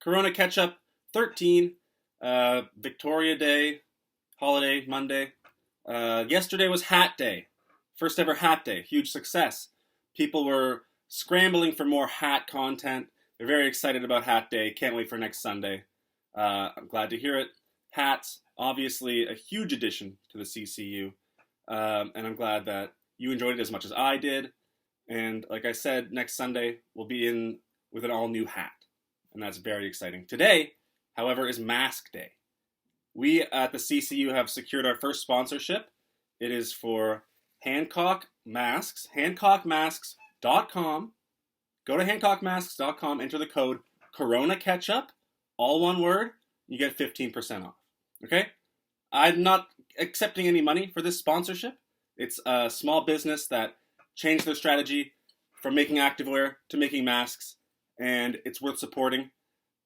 Corona Ketchup 13, Victoria Day, holiday, Monday. Yesterday was Hat Day. First ever Hat Day. Huge success. People were scrambling for more hat content. They're very excited about Hat Day. Can't wait for next Sunday. I'm glad to hear it. Hats, obviously a huge addition to the CCU. And I'm glad that you enjoyed it as much as I did. And like I said, next Sunday we'll be in with an all-new hat. And that's very exciting. Today, however, is Mask Day. We at the CCU have secured our first sponsorship. It is for Hancock Masks, hancockmasks.com. Go to hancockmasks.com, enter the code Corona Ketchup, all one word, you get 15% off. Okay? I'm not accepting any money for this sponsorship. It's a small business that changed their strategy from making activewear to making masks, and it's worth supporting.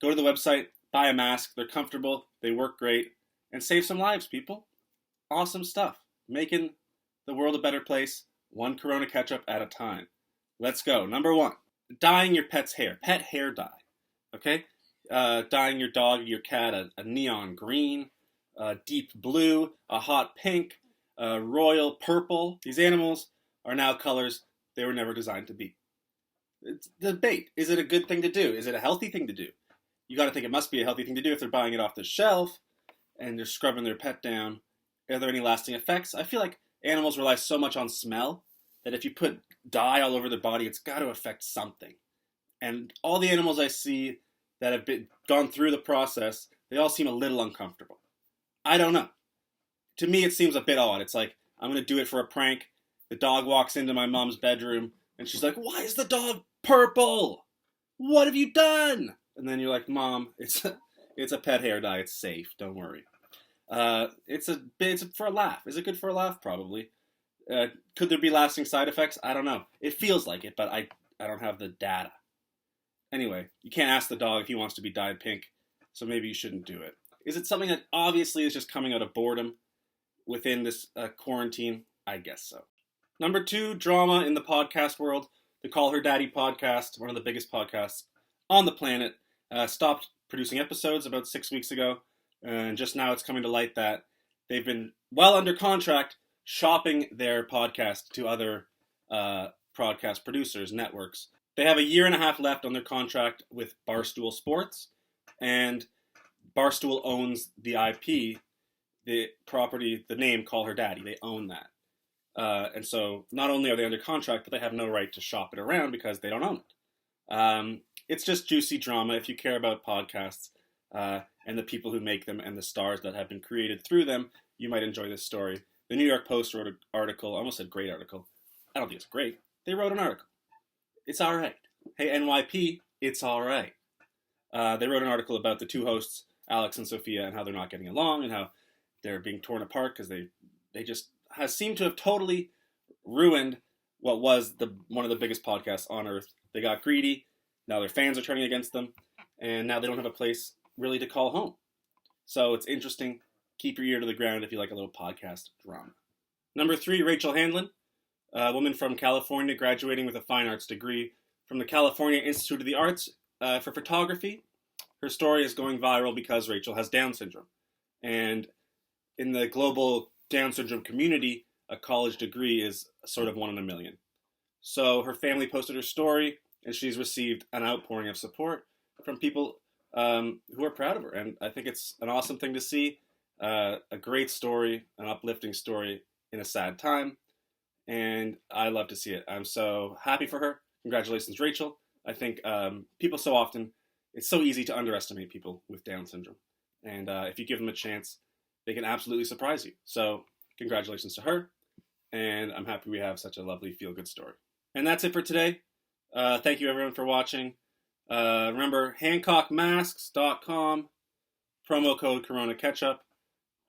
Go to the website, buy a mask. They're comfortable, they work great, and save some lives, people. Awesome stuff. Making the world a better place, one Corona Ketchup at a time. Let's go. Number 1, dyeing your pet's hair. Pet hair dye. Okay? Dyeing your dog or your cat a neon green, a deep blue, a hot pink, a royal purple. These animals are now colors they were never designed to be. It's the debate. Is it a good thing to do? Is it a healthy thing to do? You got to think it must be a healthy thing to do if they're buying it off the shelf and they're scrubbing their pet down. Are there any lasting effects? I feel like animals rely so much on smell that if you put dye all over their body, it's got to affect something. And all the animals I see that have gone through the process, they all seem a little uncomfortable. I don't know. To me, it seems a bit odd. It's like, I'm going to do it for a prank. The dog walks into my mom's bedroom, and she's like, "Why is the dog purple? What have you done?" And then you're like, "Mom, it's a pet hair dye. It's safe. Don't worry." It's for a laugh. Is it good for a laugh? Probably. Could there be lasting side effects? I don't know. It feels like it, but I don't have the data. Anyway, you can't ask the dog if he wants to be dyed pink, so maybe you shouldn't do it. Is it something that obviously is just coming out of boredom within this quarantine? I guess so. Number 2, drama in the podcast world. The Call Her Daddy podcast, one of the biggest podcasts on the planet, stopped producing episodes about 6 weeks ago. And just now it's coming to light that they've been well under contract shopping their podcast to other podcast producers, networks. They have a year and a half left on their contract with Barstool Sports, and Barstool owns the IP, the property, the name Call Her Daddy. They own that. And so not only are they under contract, but they have no right to shop it around because they don't own it. It's just juicy drama. If you care about podcasts and the people who make them and the stars that have been created through them, you might enjoy this story. The New York Post wrote an article. I almost said great article. I don't think it's great. They wrote an article. It's all right. Hey, NYP, it's all right. They wrote an article about the two hosts, Alex and Sophia, and how they're not getting along and how they're being torn apart because they just seem to have totally ruined what was one of the biggest podcasts on earth. They got greedy. Now their fans are turning against them, and now they don't have a place really to call home. So it's interesting. Keep your ear to the ground if you like a little podcast drama. Number 3, Rachel Hanlon, a woman from California graduating with a fine arts degree from the California Institute of the Arts for photography. Her story is going viral because Rachel has Down syndrome. And in the global Down syndrome community, a college degree is sort of 1 in a million. So her family posted her story, and she's received an outpouring of support from people who are proud of her. And I think it's an awesome thing to see, a great story, an uplifting story in a sad time. And I love to see it. I'm so happy for her. Congratulations, Rachel. I think people so often, it's so easy to underestimate people with Down syndrome. And if you give them a chance, they can absolutely surprise you. So congratulations to her. And I'm happy we have such a lovely feel-good story. And that's it for today. Thank you, everyone, for watching. Remember, hancockmasks.com, promo code Corona Ketchup.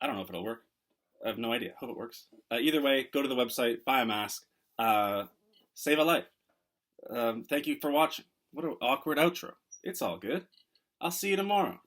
I don't know if it'll work. I have no idea. Hope it works. Either way, go to the website, buy a mask, save a life. Thank you for watching. What an awkward outro. It's all good. I'll see you tomorrow.